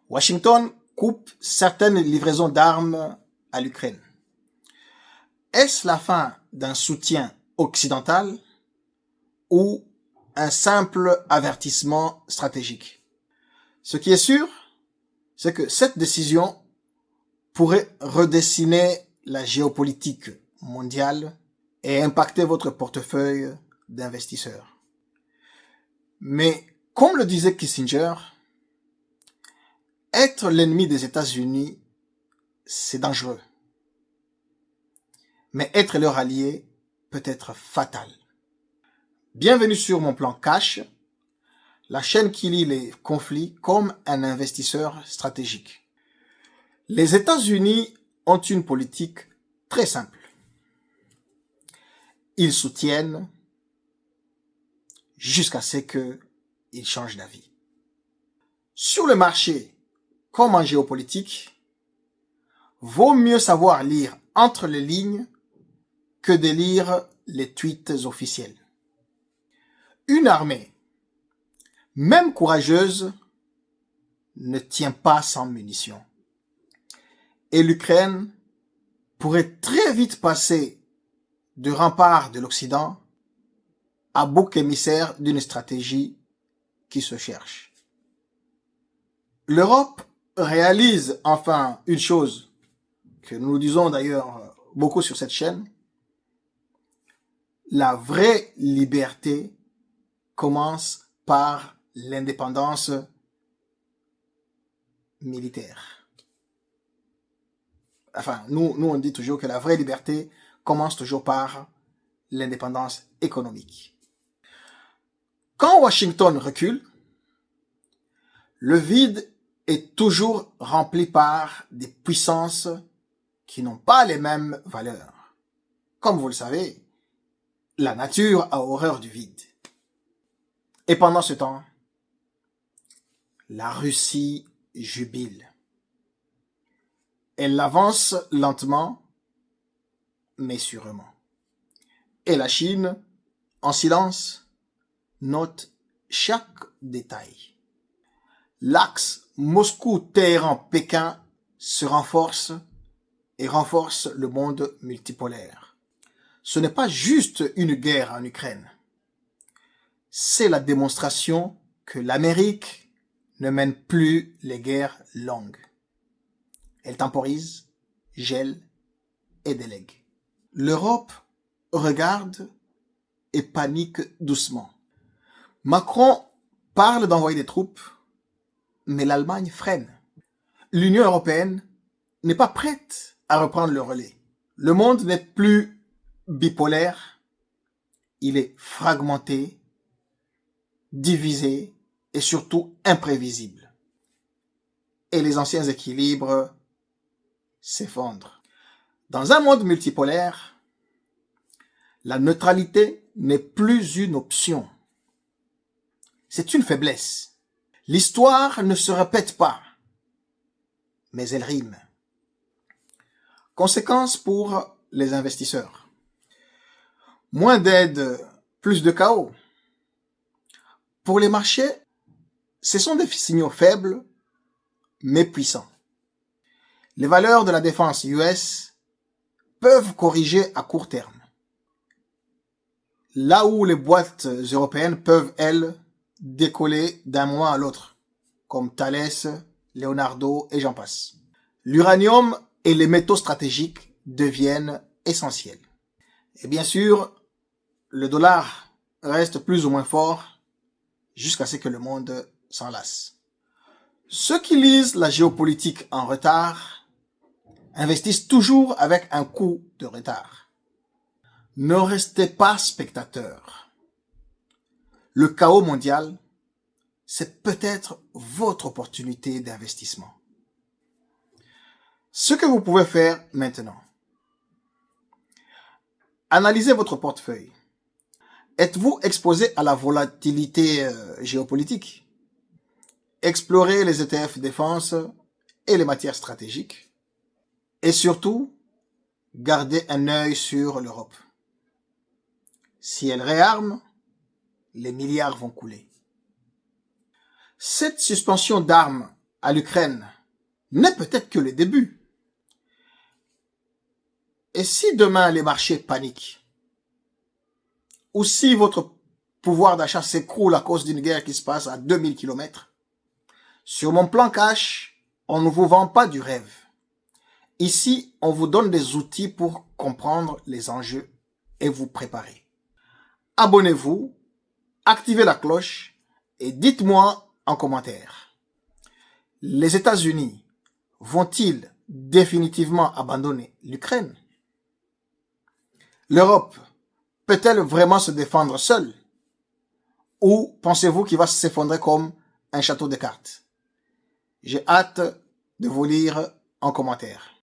Washington coupe certaines livraisons d'armes à l'Ukraine. Est-ce la fin d'un soutien occidental ou un simple avertissement stratégique? Ce qui est sûr, c'est que cette décision pourrait redessiner la géopolitique mondiale et impacter votre portefeuille d'investisseurs. Mais comme le disait Kissinger, être l'ennemi des États-Unis, c'est dangereux. Mais être leur allié peut être fatal. Bienvenue sur Mon Plan Cash, la chaîne qui lit les conflits comme un investisseur stratégique. Les États-Unis ont une politique très simple. Ils soutiennent jusqu'à ce qu'ils changent d'avis. Sur le marché, comme en géopolitique, vaut mieux savoir lire entre les lignes que de lire les tweets officiels. Une armée, même courageuse, ne tient pas sans munitions. Et l'Ukraine pourrait très vite passer de rempart de l'Occident à bouc émissaire d'une stratégie qui se cherche. L'Europe réalise enfin une chose que nous disons d'ailleurs beaucoup sur cette chaîne. La vraie liberté commence par l'indépendance militaire. Enfin, nous on dit toujours que la vraie liberté commence toujours par l'indépendance économique. Quand Washington recule, le vide est toujours rempli par des puissances qui n'ont pas les mêmes valeurs. Comme vous le savez, la nature a horreur du vide. Et pendant ce temps, la Russie jubile. Elle avance lentement, mais sûrement. Et la Chine, en silence, note chaque détail. L'axe Moscou-Téhéran-Pékin se renforce et renforce le monde multipolaire. Ce n'est pas juste une guerre en Ukraine. C'est la démonstration que l'Amérique ne mène plus les guerres longues. Elle temporise, gèle et délègue. L'Europe regarde et panique doucement. Macron parle d'envoyer des troupes, mais l'Allemagne freine. L'Union européenne n'est pas prête à reprendre le relais. Le monde n'est plus bipolaire, il est fragmenté, divisé et surtout imprévisible. Et les anciens équilibres s'effondrent. Dans un monde multipolaire, la neutralité n'est plus une option. C'est une faiblesse. L'histoire ne se répète pas, mais elle rime. Conséquence pour les investisseurs. Moins d'aide, plus de chaos. Pour les marchés, ce sont des signaux faibles, mais puissants. Les valeurs de la défense US peuvent corriger à court terme. Là où les boîtes européennes peuvent, elles, décoller d'un mois à l'autre, comme Thales, Leonardo et j'en passe. L'uranium et les métaux stratégiques deviennent essentiels. Et bien sûr, le dollar reste plus ou moins fort jusqu'à ce que le monde s'en lasse. Ceux qui lisent la géopolitique en retard investissent toujours avec un coup de retard. Ne restez pas spectateurs. Le chaos mondial, c'est peut-être votre opportunité d'investissement. Ce que vous pouvez faire maintenant, analysez votre portefeuille. Êtes-vous exposé à la volatilité géopolitique? Explorez les ETF défense et les matières stratégiques. Et surtout, gardez un œil sur l'Europe. Si elle réarme, les milliards vont couler. Cette suspension d'armes à l'Ukraine n'est peut-être que le début. Et si demain les marchés paniquent, ou si votre pouvoir d'achat s'écroule à cause d'une guerre qui se passe à 2000 km, sur mon plan cash, on ne vous vend pas du rêve. Ici, on vous donne des outils pour comprendre les enjeux et vous préparer. Abonnez-vous, activez la cloche et dites-moi en commentaire. Les États-Unis vont-ils définitivement abandonner l'Ukraine? L'Europe peut-elle vraiment se défendre seule? Ou pensez-vous qu'il va s'effondrer comme un château de cartes? J'ai hâte de vous lire en commentaire.